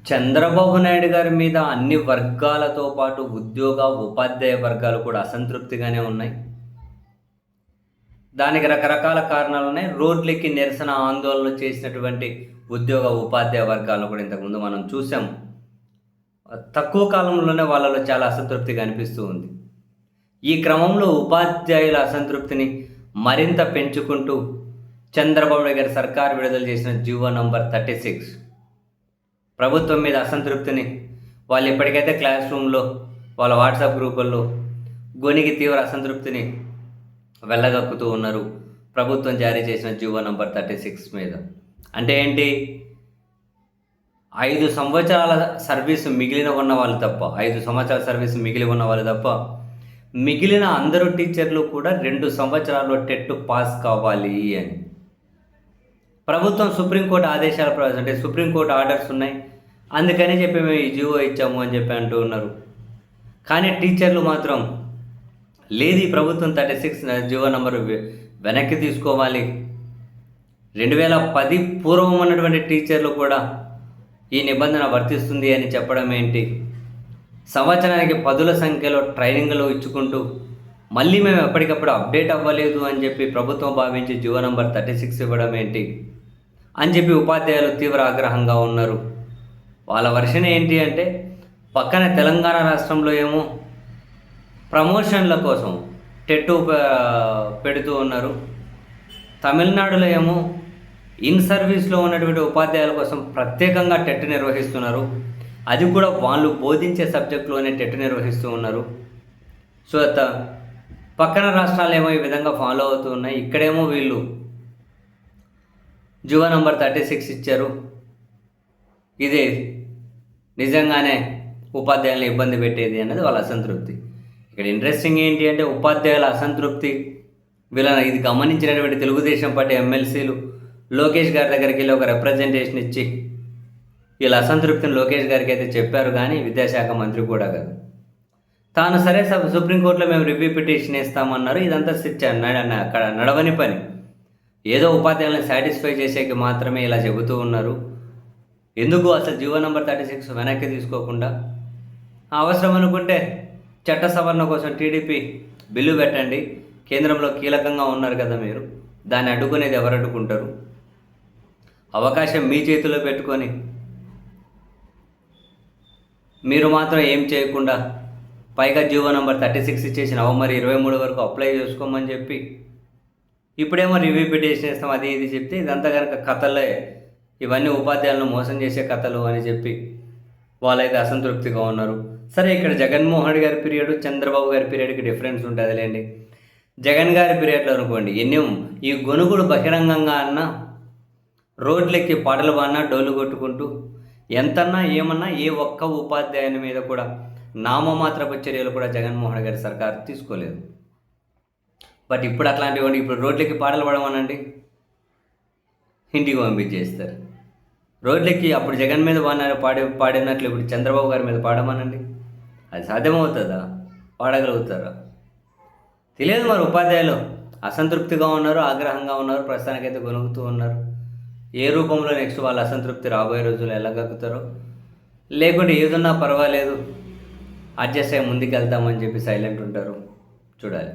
చంద్రబాబు నాయుడు గారి మీద అన్ని వర్గాలతో పాటు ఉద్యోగ, ఉపాధ్యాయ వర్గాలు కూడా అసంతృప్తిగానే ఉన్నాయి. దానికి రకరకాల కారణాలున్నాయి. రోడ్లెక్కి నిరసన ఆందోళనలు చేసినటువంటి ఉద్యోగ, ఉపాధ్యాయ వర్గాలను కూడా ఇంతకుముందు మనం చూసాం. తక్కువ కాలంలోనే వాళ్ళలో చాలా అసంతృప్తిగా అనిపిస్తూ ఉంది. ఈ క్రమంలో ఉపాధ్యాయుల అసంతృప్తిని మరింత పెంచుకుంటూ చంద్రబాబు నాయుడు గారి సర్కారు విడుదల చేసిన జీవో నంబర్ 36 ప్రభుత్వం మీద అసంతృప్తిని వాళ్ళు ఇప్పటికైతే క్లాస్ రూమ్లో వాళ్ళ వాట్సాప్ గ్రూపుల్లో గొనిగి తీవ్ర అసంతృప్తిని వెళ్ళగక్కుతూ ఉన్నారు ప్రభుత్వం జారీ చేసిన జీవో నంబర్ 36 మీద. అంటే ఏంటి? 5 సంవత్సరాల సర్వీసు మిగిలిన ఉన్న వాళ్ళు తప్ప 5 సంవత్సరాల సర్వీసు మిగిలి ఉన్న వాళ్ళు తప్ప మిగిలిన అందరూ టీచర్లు కూడా 2 సంవత్సరాల్లో టెట్ పాస్ కావాలి అని ప్రభుత్వం సుప్రీంకోర్టు ఆదేశాలు అంటే సుప్రీంకోర్టు ఆర్డర్స్ ఉన్నాయి, అందుకని చెప్పి మేము ఈ జీవో ఇచ్చాము అని చెప్పి అంటూ ఉన్నారు. కానీ టీచర్లు మాత్రం లేదు, ఈ ప్రభుత్వం 36 జీవో నంబరు వెనక్కి తీసుకోవాలి. 2010 పూర్వం ఉన్నటువంటి టీచర్లు కూడా ఈ నిబంధన వర్తిస్తుంది అని చెప్పడం ఏంటి? సంవత్సరానికి 10ల సంఖ్యలో ట్రైనింగ్లు ఇచ్చుకుంటూ మళ్ళీ మేము ఎప్పటికప్పుడు అప్డేట్ అవ్వలేదు అని చెప్పి ప్రభుత్వం భావించి జీవో నంబర్ 36 ఇవ్వడం ఏంటి అని చెప్పి ఉపాధ్యాయులు తీవ్ర ఆగ్రహంగా ఉన్నారు. వాళ్ళ వర్షన్ ఏంటి అంటే, పక్కన తెలంగాణ రాష్ట్రంలో ఏమో ప్రమోషన్ల కోసం టెట్ పెడుతూ ఉన్నారు, తమిళనాడులో ఏమో ఇన్ సర్వీస్లో ఉన్నటువంటి ఉపాధ్యాయుల కోసం ప్రత్యేకంగా టెట్ నిర్వహిస్తున్నారు. అది కూడా వాళ్ళు బోధించే సబ్జెక్టులోనే టెట్ నిర్వహిస్తూ ఉన్నారు. సో పక్కన రాష్ట్రాలు ఏమో ఈ విధంగా ఫాలో అవుతూ ఉన్నాయి. ఇక్కడేమో వీళ్ళు జీవో నంబర్ 36 ఇచ్చారు. ఇదే నిజంగానే ఉపాధ్యాయులను ఇబ్బంది పెట్టేది అన్నది వాళ్ళ అసంతృప్తి. ఇక్కడ ఇంట్రెస్టింగ్ ఏంటి అంటే, ఉపాధ్యాయుల అసంతృప్తి వీళ్ళని ఇది గమనించినటువంటి తెలుగుదేశం పార్టీ ఎమ్మెల్సీలు లోకేష్ గారి దగ్గరికి వెళ్ళి ఒక రిప్రజెంటేషన్ ఇచ్చి వీళ్ళ అసంతృప్తిని లోకేష్ గారికి అయితే చెప్పారు, కానీ విద్యాశాఖ మంత్రి కూడా కాదు. తాను సరే సుప్రీంకోర్టులో మేము రివ్యూ పిటిషన్ ఇస్తామన్నారు. ఇదంతా అక్కడ నడవని పని. ఏదో ఉపాధ్యాయులను సాటిస్ఫై చేసేకి మాత్రమే ఇలా చెబుతూ ఉన్నారు. ఎందుకు అసలు జీవో నంబర్ 36 వెనక్కి తీసుకోకుండా అవసరం అనుకుంటే చట్ట సవరణ కోసం టీడీపీ బిల్లు పెట్టండి. కేంద్రంలో కీలకంగా ఉన్నారు కదా మీరు, దాన్ని అడ్డుకునేది ఎవరు అడ్డుకుంటారు? అవకాశం మీ చేతిలో పెట్టుకొని మీరు మాత్రం ఏం చేయకుండా పైగా జీవో నంబర్ 36 ఇచ్చేసి నవంబర్ 23 వరకు అప్లై చేసుకోమని చెప్పి ఇప్పుడేమో రివ్యూ పిటిషన్ ఇస్తాం అది ఇది చెప్తే ఇదంతా కనుక కథలే, ఇవన్నీ ఉపాధ్యాయులను మోసం చేసే కథలు అని చెప్పి వాళ్ళైతే అసంతృప్తిగా ఉన్నారు. సరే, ఇక్కడ జగన్మోహన్ రెడ్డి గారి పీరియడ్, చంద్రబాబు గారి పీరియడ్కి డిఫరెన్స్ ఉంటుంది లేండి. జగన్ గారి పీరియడ్లో అనుకోండి, ఈ గొనుగుడు బహిరంగంగా అన్నా, రోడ్లెక్కి పాటలు పాడినా, డోలు కొట్టుకుంటూ ఎంతన్నా ఏమన్నా ఏ ఒక్క ఉపాధ్యాయుని మీద కూడా నామమాత్రపు చర్యలు కూడా జగన్మోహన్ రెడ్డి గారి సర్కారు తీసుకోలేదు. బట్ ఇప్పుడు అట్లాంటివి ఇప్పుడు రోడ్లెక్కి పాటలు పాడమనండి, ఇంటికి పంపించేస్తారు. రోడ్లెక్కి అప్పుడు జగన్ మీద పాడినట్లు ఇప్పుడు చంద్రబాబు గారి మీద పాడమనండి, అది సాధ్యమవుతుందా? పాడగలుగుతారా? తెలియదు. మరి ఉపాధ్యాయులు అసంతృప్తిగా ఉన్నారు, ఆగ్రహంగా ఉన్నారు, ప్రస్తుతానికైతే గొనుగుతూ ఉన్నారు. ఏ రూపంలో నెక్స్ట్ వాళ్ళ అసంతృప్తి రాబోయే రోజుల్లో ఎలా గక్కుతారో, లేకుంటే ఏదున్నా పర్వాలేదు అడ్జస్ట్ అయ్యి ముందుకు వెళ్తామని చెప్పి సైలెంట్ ఉంటారు. చూడాలి.